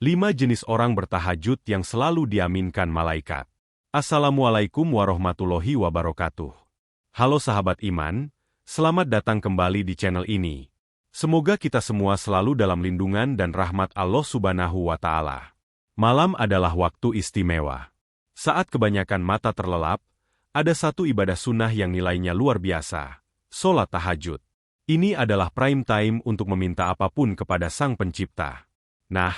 5 jenis orang bertahajud yang selalu diaminkan malaikat. Assalamualaikum warahmatullahi wabarakatuh. Halo sahabat iman, selamat datang kembali di channel ini. Semoga kita semua selalu dalam lindungan dan rahmat Allah Subhanahu wa Ta'ala. Malam adalah waktu istimewa. Saat kebanyakan mata terlelap, ada satu ibadah sunnah yang nilainya luar biasa, sholat tahajud. Ini adalah prime time untuk meminta apapun kepada Sang Pencipta. Nah,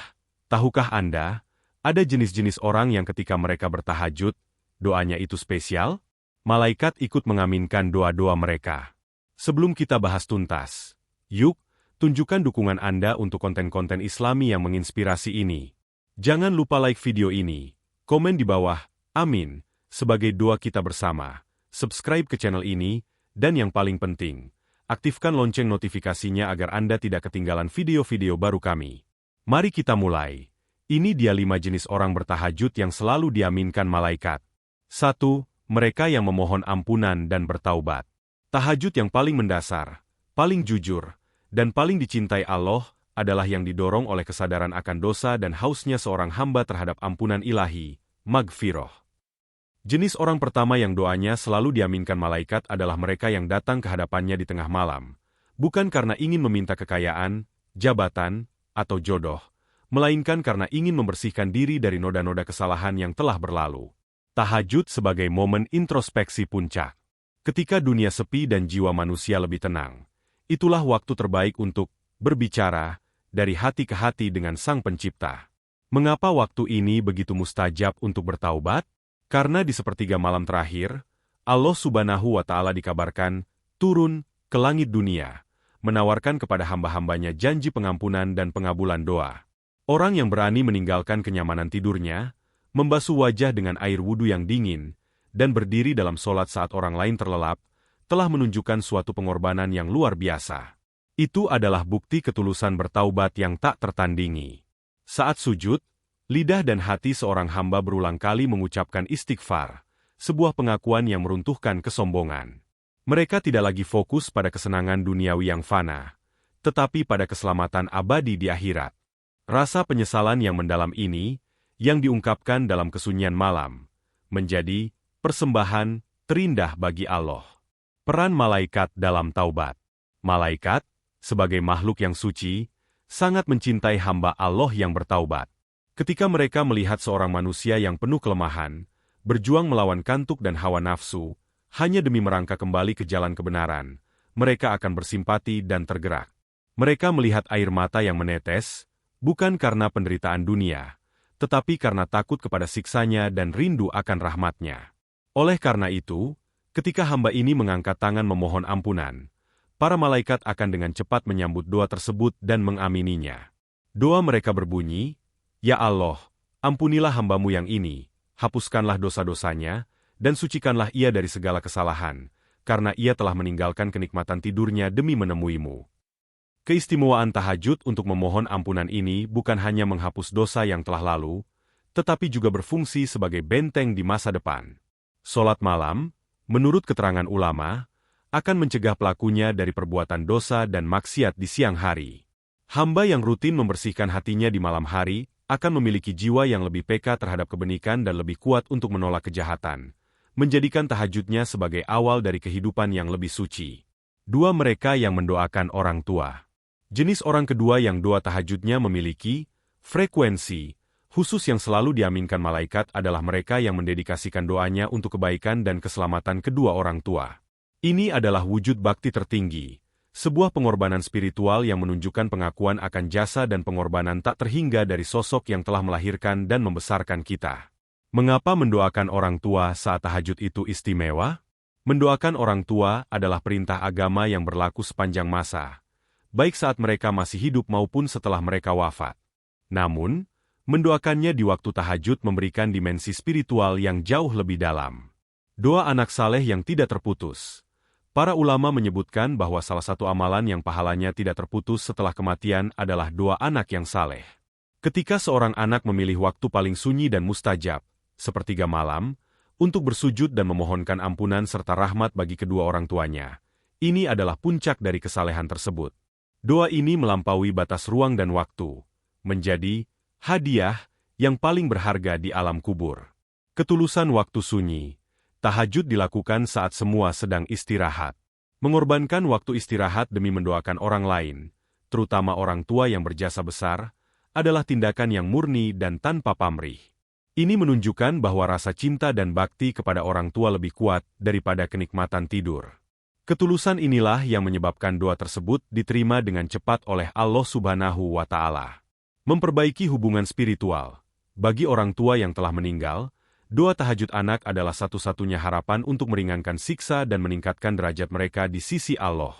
tahukah Anda, ada jenis-jenis orang yang ketika mereka bertahajud, doanya itu spesial? Malaikat ikut mengaminkan doa-doa mereka. Sebelum kita bahas tuntas, yuk, tunjukkan dukungan Anda untuk konten-konten Islami yang menginspirasi ini. Jangan lupa like video ini, komen di bawah, amin, sebagai doa kita bersama. Subscribe ke channel ini, dan yang paling penting, aktifkan lonceng notifikasinya agar Anda tidak ketinggalan video-video baru kami. Mari kita mulai. Ini dia 5 jenis orang bertahajud yang selalu diaminkan malaikat. 1. Mereka yang memohon ampunan dan bertaubat. Tahajud yang paling mendasar, paling jujur, dan paling dicintai Allah adalah yang didorong oleh kesadaran akan dosa dan hausnya seorang hamba terhadap ampunan ilahi, magfirah. Jenis orang pertama yang doanya selalu diaminkan malaikat adalah mereka yang datang ke hadapannya di tengah malam, bukan karena ingin meminta kekayaan, jabatan, atau jodoh, melainkan karena ingin membersihkan diri dari noda-noda kesalahan yang telah berlalu. Tahajud sebagai momen introspeksi puncak. Ketika dunia sepi dan jiwa manusia lebih tenang, itulah waktu terbaik untuk berbicara dari hati ke hati dengan Sang Pencipta. Mengapa waktu ini begitu mustajab untuk bertaubat? Karena di sepertiga malam terakhir, Allah Subhanahu wa Ta'ala dikabarkan turun ke langit dunia, menawarkan kepada hamba-hambanya janji pengampunan dan pengabulan doa. Orang yang berani meninggalkan kenyamanan tidurnya, membasuh wajah dengan air wudhu yang dingin, dan berdiri dalam sholat saat orang lain terlelap, telah menunjukkan suatu pengorbanan yang luar biasa. Itu adalah bukti ketulusan bertaubat yang tak tertandingi. Saat sujud, lidah dan hati seorang hamba berulang kali mengucapkan istighfar, sebuah pengakuan yang meruntuhkan kesombongan. Mereka tidak lagi fokus pada kesenangan duniawi yang fana, tetapi pada keselamatan abadi di akhirat. Rasa penyesalan yang mendalam ini, yang diungkapkan dalam kesunyian malam, menjadi persembahan terindah bagi Allah. Peran malaikat dalam taubat. Malaikat, sebagai makhluk yang suci, sangat mencintai hamba Allah yang bertaubat. Ketika mereka melihat seorang manusia yang penuh kelemahan, berjuang melawan kantuk dan hawa nafsu, hanya demi merangkak kembali ke jalan kebenaran, mereka akan bersimpati dan tergerak. Mereka melihat air mata yang menetes, bukan karena penderitaan dunia, tetapi karena takut kepada siksanya dan rindu akan rahmatnya. Oleh karena itu, ketika hamba ini mengangkat tangan memohon ampunan, para malaikat akan dengan cepat menyambut doa tersebut dan mengamininya. Doa mereka berbunyi, "Ya Allah, ampunilah hambamu yang ini, hapuskanlah dosa-dosanya, dan sucikanlah ia dari segala kesalahan, karena ia telah meninggalkan kenikmatan tidurnya demi menemuimu." Keistimewaan tahajud untuk memohon ampunan ini bukan hanya menghapus dosa yang telah lalu, tetapi juga berfungsi sebagai benteng di masa depan. Sholat malam, menurut keterangan ulama, akan mencegah pelakunya dari perbuatan dosa dan maksiat di siang hari. Hamba yang rutin membersihkan hatinya di malam hari akan memiliki jiwa yang lebih peka terhadap kebenikan dan lebih kuat untuk menolak kejahatan, menjadikan tahajudnya sebagai awal dari kehidupan yang lebih suci. 2. Mereka yang mendoakan orang tua. Jenis orang kedua yang doa tahajudnya memiliki frekuensi khusus yang selalu diaminkan malaikat adalah mereka yang mendedikasikan doanya untuk kebaikan dan keselamatan kedua orang tua. Ini adalah wujud bakti tertinggi, sebuah pengorbanan spiritual yang menunjukkan pengakuan akan jasa dan pengorbanan tak terhingga dari sosok yang telah melahirkan dan membesarkan kita. Mengapa mendoakan orang tua saat tahajud itu istimewa? Mendoakan orang tua adalah perintah agama yang berlaku sepanjang masa, baik saat mereka masih hidup maupun setelah mereka wafat. Namun, mendoakannya di waktu tahajud memberikan dimensi spiritual yang jauh lebih dalam. Doa anak saleh yang tidak terputus. Para ulama menyebutkan bahwa salah satu amalan yang pahalanya tidak terputus setelah kematian adalah doa anak yang saleh. Ketika seorang anak memilih waktu paling sunyi dan mustajab, sepertiga malam, untuk bersujud dan memohonkan ampunan serta rahmat bagi kedua orang tuanya, ini adalah puncak dari kesalehan tersebut. Doa ini melampaui batas ruang dan waktu, menjadi Hadiah yang paling berharga di alam kubur. Ketulusan waktu sunyi. Tahajud dilakukan saat semua sedang istirahat. Mengorbankan waktu istirahat demi mendoakan orang lain, terutama orang tua yang berjasa besar, adalah tindakan yang murni dan tanpa pamrih. Ini menunjukkan bahwa rasa cinta dan bakti kepada orang tua lebih kuat daripada kenikmatan tidur. Ketulusan inilah yang menyebabkan doa tersebut diterima dengan cepat oleh Allah Subhanahu wa Ta'ala. Memperbaiki hubungan spiritual. Bagi orang tua yang telah meninggal, doa tahajud anak adalah satu-satunya harapan untuk meringankan siksa dan meningkatkan derajat mereka di sisi Allah.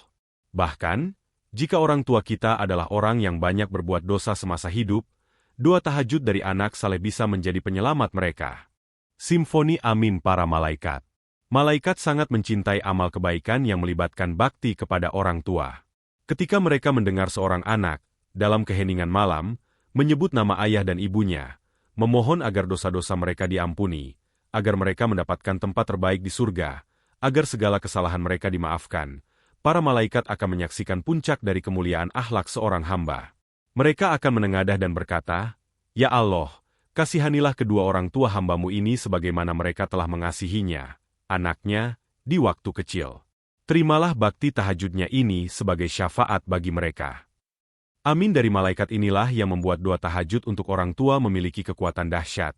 Bahkan, jika orang tua kita adalah orang yang banyak berbuat dosa semasa hidup, doa tahajud dari anak saleh bisa menjadi penyelamat mereka. Simfoni Amin para malaikat. Malaikat sangat mencintai amal kebaikan yang melibatkan bakti kepada orang tua. Ketika mereka mendengar seorang anak, dalam keheningan malam, menyebut nama ayah dan ibunya, memohon agar dosa-dosa mereka diampuni, agar mereka mendapatkan tempat terbaik di surga, agar segala kesalahan mereka dimaafkan, para malaikat akan menyaksikan puncak dari kemuliaan akhlak seorang hamba. Mereka akan menengadah dan berkata, "Ya Allah, kasihanilah kedua orang tua hamba-Mu ini sebagaimana mereka telah mengasihinya, anaknya, di waktu kecil. Terimalah bakti tahajudnya ini sebagai syafaat bagi mereka." Amin dari malaikat inilah yang membuat doa tahajud untuk orang tua memiliki kekuatan dahsyat,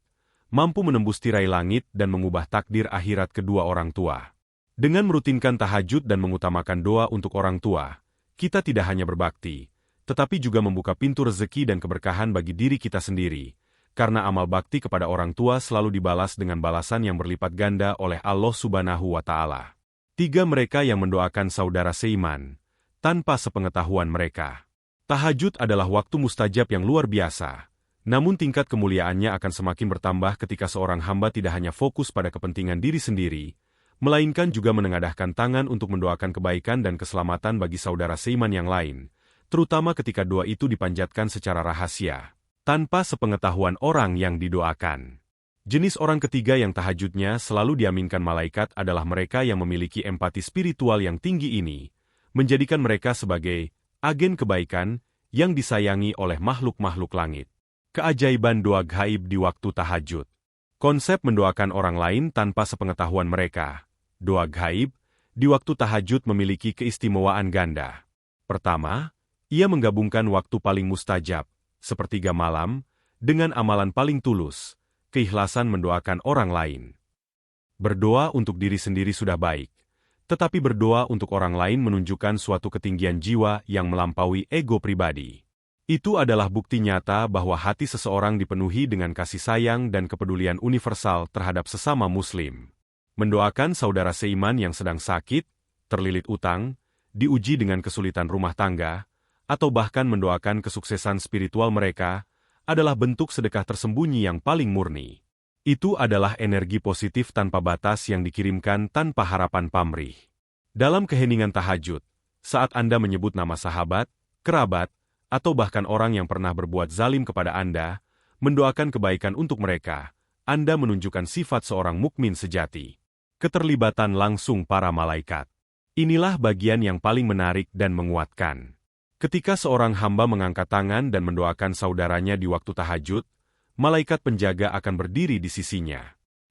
mampu menembus tirai langit dan mengubah takdir akhirat kedua orang tua. Dengan merutinkan tahajud dan mengutamakan doa untuk orang tua, kita tidak hanya berbakti, tetapi juga membuka pintu rezeki dan keberkahan bagi diri kita sendiri, karena amal bakti kepada orang tua selalu dibalas dengan balasan yang berlipat ganda oleh Allah Subhanahu wa Ta'ala. 3. Mereka yang mendoakan saudara seiman, tanpa sepengetahuan mereka. Tahajud adalah waktu mustajab yang luar biasa, namun tingkat kemuliaannya akan semakin bertambah ketika seorang hamba tidak hanya fokus pada kepentingan diri sendiri, melainkan juga menengadahkan tangan untuk mendoakan kebaikan dan keselamatan bagi saudara seiman yang lain, terutama ketika doa itu dipanjatkan secara rahasia, tanpa sepengetahuan orang yang didoakan. Jenis orang ketiga yang tahajudnya selalu diaminkan malaikat adalah mereka yang memiliki empati spiritual yang tinggi ini, menjadikan mereka sebagai agen kebaikan yang disayangi oleh makhluk-makhluk langit. Keajaiban doa gaib di waktu tahajud. Konsep mendoakan orang lain tanpa sepengetahuan mereka. Doa gaib di waktu tahajud memiliki keistimewaan ganda. Pertama, ia menggabungkan waktu paling mustajab, sepertiga malam, dengan amalan paling tulus, keikhlasan mendoakan orang lain. Berdoa untuk diri sendiri sudah baik, tetapi berdoa untuk orang lain menunjukkan suatu ketinggian jiwa yang melampaui ego pribadi. Itu adalah bukti nyata bahwa hati seseorang dipenuhi dengan kasih sayang dan kepedulian universal terhadap sesama muslim. Mendoakan saudara seiman yang sedang sakit, terlilit utang, diuji dengan kesulitan rumah tangga, atau bahkan mendoakan kesuksesan spiritual mereka, adalah bentuk sedekah tersembunyi yang paling murni. Itu adalah energi positif tanpa batas yang dikirimkan tanpa harapan pamrih. Dalam keheningan tahajud, saat Anda menyebut nama sahabat, kerabat, atau bahkan orang yang pernah berbuat zalim kepada Anda, mendoakan kebaikan untuk mereka, Anda menunjukkan sifat seorang mukmin sejati. Keterlibatan langsung para malaikat. Inilah bagian yang paling menarik dan menguatkan. Ketika seorang hamba mengangkat tangan dan mendoakan saudaranya di waktu tahajud, malaikat penjaga akan berdiri di sisinya.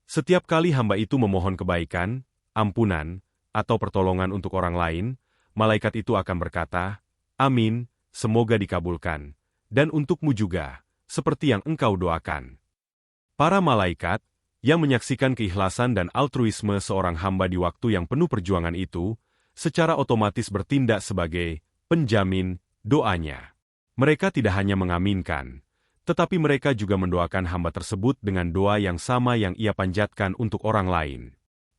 Setiap kali hamba itu memohon kebaikan, ampunan, atau pertolongan untuk orang lain, malaikat itu akan berkata, "Amin, semoga dikabulkan, dan untukmu juga, seperti yang engkau doakan." Para malaikat, yang menyaksikan keikhlasan dan altruisme seorang hamba di waktu yang penuh perjuangan itu, secara otomatis bertindak sebagai penjamin doanya. Mereka tidak hanya mengaminkan, tetapi mereka juga mendoakan hamba tersebut dengan doa yang sama yang ia panjatkan untuk orang lain.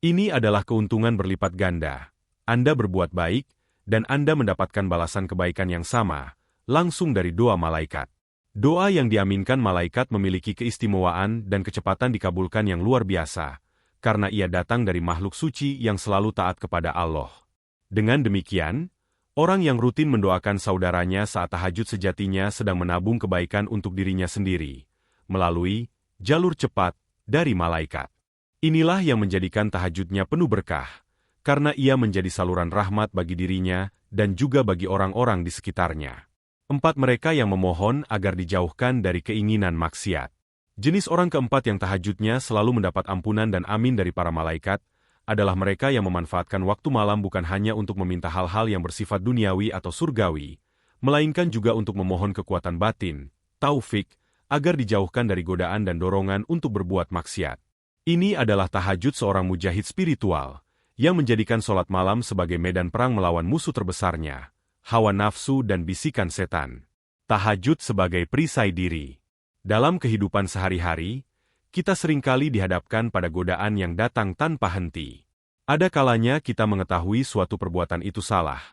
Ini adalah keuntungan berlipat ganda. Anda berbuat baik, dan Anda mendapatkan balasan kebaikan yang sama, langsung dari doa malaikat. Doa yang diaminkan malaikat memiliki keistimewaan dan kecepatan dikabulkan yang luar biasa, karena ia datang dari makhluk suci yang selalu taat kepada Allah. Dengan demikian, orang yang rutin mendoakan saudaranya saat tahajud sejatinya sedang menabung kebaikan untuk dirinya sendiri, melalui jalur cepat dari malaikat. Inilah yang menjadikan tahajudnya penuh berkah, karena ia menjadi saluran rahmat bagi dirinya dan juga bagi orang-orang di sekitarnya. 4 mereka yang memohon agar dijauhkan dari keinginan maksiat. Jenis orang keempat yang tahajudnya selalu mendapat ampunan dan amin dari para malaikat, adalah mereka yang memanfaatkan waktu malam bukan hanya untuk meminta hal-hal yang bersifat duniawi atau surgawi, melainkan juga untuk memohon kekuatan batin, taufik, agar dijauhkan dari godaan dan dorongan untuk berbuat maksiat. Ini adalah tahajud seorang mujahid spiritual, yang menjadikan sholat malam sebagai medan perang melawan musuh terbesarnya, hawa nafsu dan bisikan setan. Tahajud sebagai perisai diri. Dalam kehidupan sehari-hari, kita seringkali dihadapkan pada godaan yang datang tanpa henti. Ada kalanya kita mengetahui suatu perbuatan itu salah,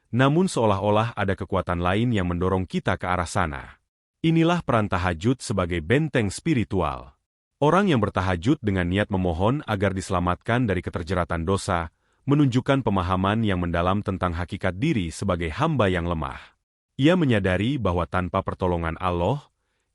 namun seolah-olah ada kekuatan lain yang mendorong kita ke arah sana. Inilah peran tahajud sebagai benteng spiritual. Orang yang bertahajud dengan niat memohon agar diselamatkan dari keterjeratan dosa, menunjukkan pemahaman yang mendalam tentang hakikat diri sebagai hamba yang lemah. Ia menyadari bahwa tanpa pertolongan Allah,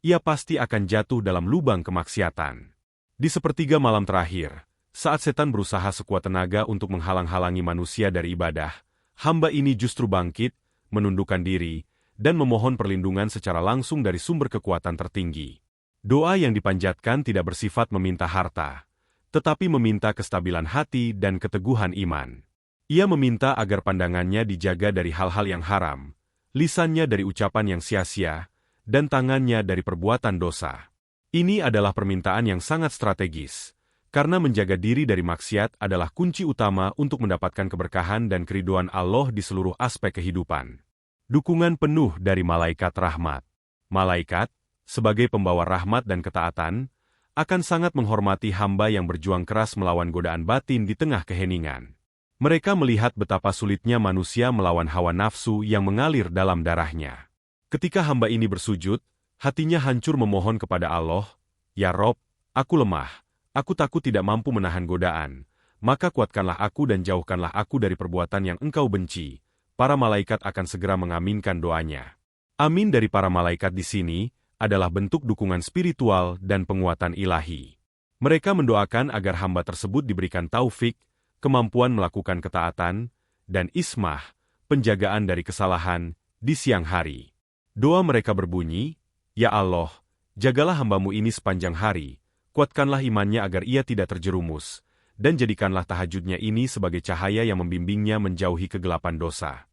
ia pasti akan jatuh dalam lubang kemaksiatan. Di sepertiga malam terakhir, saat setan berusaha sekuat tenaga untuk menghalang-halangi manusia dari ibadah, hamba ini justru bangkit, menundukkan diri, dan memohon perlindungan secara langsung dari sumber kekuatan tertinggi. Doa yang dipanjatkan tidak bersifat meminta harta, tetapi meminta kestabilan hati dan keteguhan iman. Ia meminta agar pandangannya dijaga dari hal-hal yang haram, lisannya dari ucapan yang sia-sia, dan tangannya dari perbuatan dosa. Ini adalah permintaan yang sangat strategis, karena menjaga diri dari maksiat adalah kunci utama untuk mendapatkan keberkahan dan keridhaan Allah di seluruh aspek kehidupan. Dukungan penuh dari malaikat rahmat. Malaikat, sebagai pembawa rahmat dan ketaatan, akan sangat menghormati hamba yang berjuang keras melawan godaan batin di tengah keheningan. Mereka melihat betapa sulitnya manusia melawan hawa nafsu yang mengalir dalam darahnya. Ketika hamba ini bersujud, hatinya hancur memohon kepada Allah, "Ya Rob, aku lemah, aku takut tidak mampu menahan godaan, maka kuatkanlah aku dan jauhkanlah aku dari perbuatan yang Engkau benci." Para malaikat akan segera mengaminkan doanya. Amin dari para malaikat di sini adalah bentuk dukungan spiritual dan penguatan ilahi. Mereka mendoakan agar hamba tersebut diberikan taufik, kemampuan melakukan ketaatan, dan ismah, penjagaan dari kesalahan, di siang hari. Doa mereka berbunyi, "Ya Allah, jagalah hambamu ini sepanjang hari, kuatkanlah imannya agar ia tidak terjerumus, dan jadikanlah tahajudnya ini sebagai cahaya yang membimbingnya menjauhi kegelapan dosa."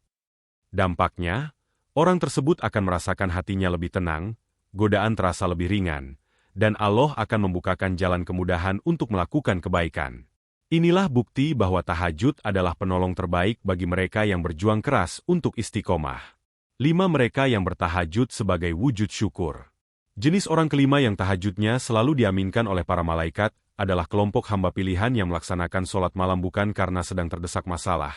Dampaknya, orang tersebut akan merasakan hatinya lebih tenang, godaan terasa lebih ringan, dan Allah akan membukakan jalan kemudahan untuk melakukan kebaikan. Inilah bukti bahwa tahajud adalah penolong terbaik bagi mereka yang berjuang keras untuk istiqomah. 5 mereka yang bertahajud sebagai wujud syukur. Jenis orang kelima yang tahajudnya selalu diaminkan oleh para malaikat adalah kelompok hamba pilihan yang melaksanakan sholat malam bukan karena sedang terdesak masalah,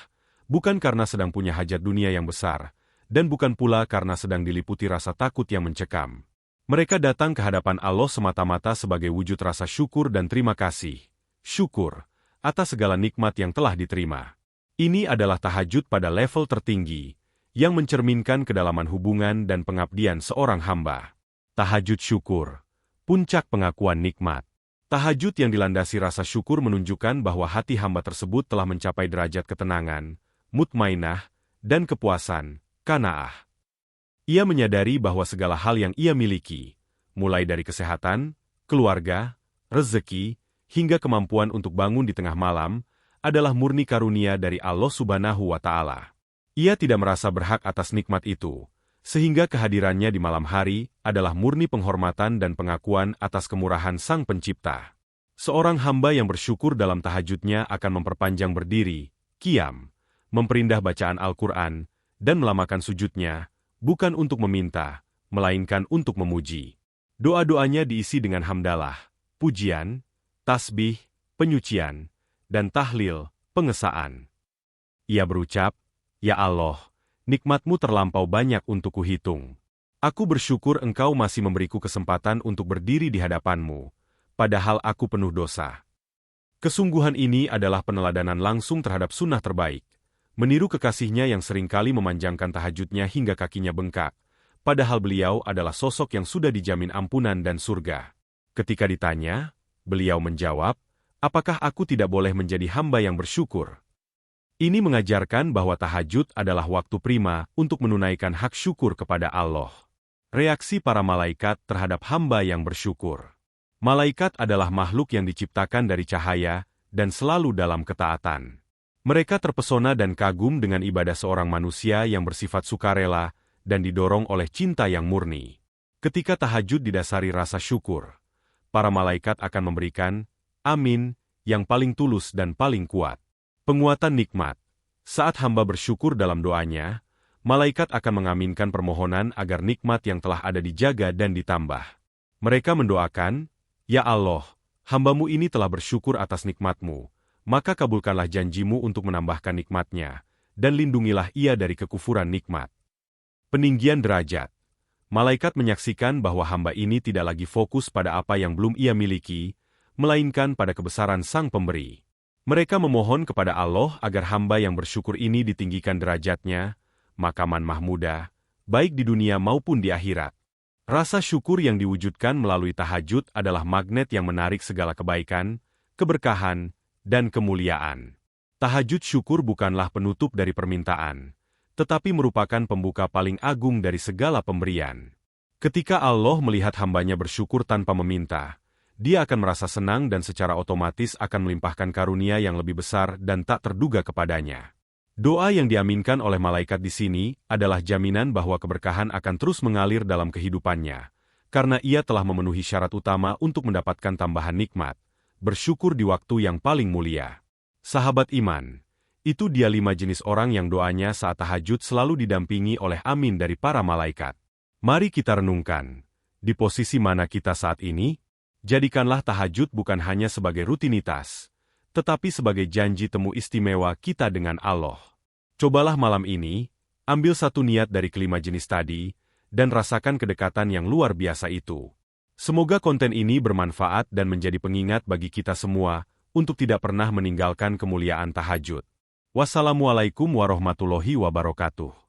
bukan karena sedang punya hajat dunia yang besar, dan bukan pula karena sedang diliputi rasa takut yang mencekam. Mereka datang ke hadapan Allah semata-mata sebagai wujud rasa syukur dan terima kasih. Syukur atas segala nikmat yang telah diterima. Ini adalah tahajud pada level tertinggi, yang mencerminkan kedalaman hubungan dan pengabdian seorang hamba. Tahajud syukur, puncak pengakuan nikmat. Tahajud yang dilandasi rasa syukur menunjukkan bahwa hati hamba tersebut telah mencapai derajat ketenangan, mutmainah, dan kepuasan, qanaah. Ia menyadari bahwa segala hal yang ia miliki, mulai dari kesehatan, keluarga, rezeki, hingga kemampuan untuk bangun di tengah malam, adalah murni karunia dari Allah Subhanahu wa Ta'ala. Ia tidak merasa berhak atas nikmat itu, sehingga kehadirannya di malam hari adalah murni penghormatan dan pengakuan atas kemurahan Sang Pencipta. Seorang hamba yang bersyukur dalam tahajudnya akan memperpanjang berdiri, qiyam, memperindah bacaan Al-Quran, dan melamakan sujudnya, bukan untuk meminta, melainkan untuk memuji. Doa-doanya diisi dengan hamdalah, pujian, tasbih, penyucian, dan tahlil, pengesaan. Ia berucap, "Ya Allah, nikmat-Mu terlampau banyak untuk kuhitung. Aku bersyukur Engkau masih memberiku kesempatan untuk berdiri di hadapan-Mu, padahal aku penuh dosa." Kesungguhan ini adalah peneladanan langsung terhadap sunnah terbaik, meniru kekasihnya yang seringkali memanjangkan tahajudnya hingga kakinya bengkak, padahal beliau adalah sosok yang sudah dijamin ampunan dan surga. Ketika ditanya, beliau menjawab, "Apakah aku tidak boleh menjadi hamba yang bersyukur?" Ini mengajarkan bahwa tahajud adalah waktu prima untuk menunaikan hak syukur kepada Allah. Reaksi para malaikat terhadap hamba yang bersyukur. Malaikat adalah makhluk yang diciptakan dari cahaya dan selalu dalam ketaatan. Mereka terpesona dan kagum dengan ibadah seorang manusia yang bersifat sukarela dan didorong oleh cinta yang murni. Ketika tahajud didasari rasa syukur, para malaikat akan memberikan amin yang paling tulus dan paling kuat. Penguatan nikmat. Saat hamba bersyukur dalam doanya, malaikat akan mengaminkan permohonan agar nikmat yang telah ada dijaga dan ditambah. Mereka mendoakan, "Ya Allah, hamba-Mu ini telah bersyukur atas nikmat-Mu, maka kabulkanlah janji-Mu untuk menambahkan nikmat-Nya, dan lindungilah ia dari kekufuran nikmat." Peninggian derajat. Malaikat menyaksikan bahwa hamba ini tidak lagi fokus pada apa yang belum ia miliki, melainkan pada kebesaran Sang Pemberi. Mereka memohon kepada Allah agar hamba yang bersyukur ini ditinggikan derajatnya, maqaman mahmudah, baik di dunia maupun di akhirat. Rasa syukur yang diwujudkan melalui tahajud adalah magnet yang menarik segala kebaikan, keberkahan, dan kemuliaan. Tahajud syukur bukanlah penutup dari permintaan, tetapi merupakan pembuka paling agung dari segala pemberian. Ketika Allah melihat hambanya bersyukur tanpa meminta, Dia akan merasa senang dan secara otomatis akan melimpahkan karunia yang lebih besar dan tak terduga kepadanya. Doa yang diaminkan oleh malaikat di sini adalah jaminan bahwa keberkahan akan terus mengalir dalam kehidupannya, karena ia telah memenuhi syarat utama untuk mendapatkan tambahan nikmat, bersyukur di waktu yang paling mulia. Sahabat iman, itu dia 5 jenis orang yang doanya saat tahajud selalu didampingi oleh amin dari para malaikat. Mari kita renungkan, di posisi mana kita saat ini? Jadikanlah tahajud bukan hanya sebagai rutinitas, tetapi sebagai janji temu istimewa kita dengan Allah. Cobalah malam ini, ambil satu niat dari kelima jenis tadi, dan rasakan kedekatan yang luar biasa itu. Semoga konten ini bermanfaat dan menjadi pengingat bagi kita semua untuk tidak pernah meninggalkan kemuliaan tahajud. Wassalamualaikum warahmatullahi wabarakatuh.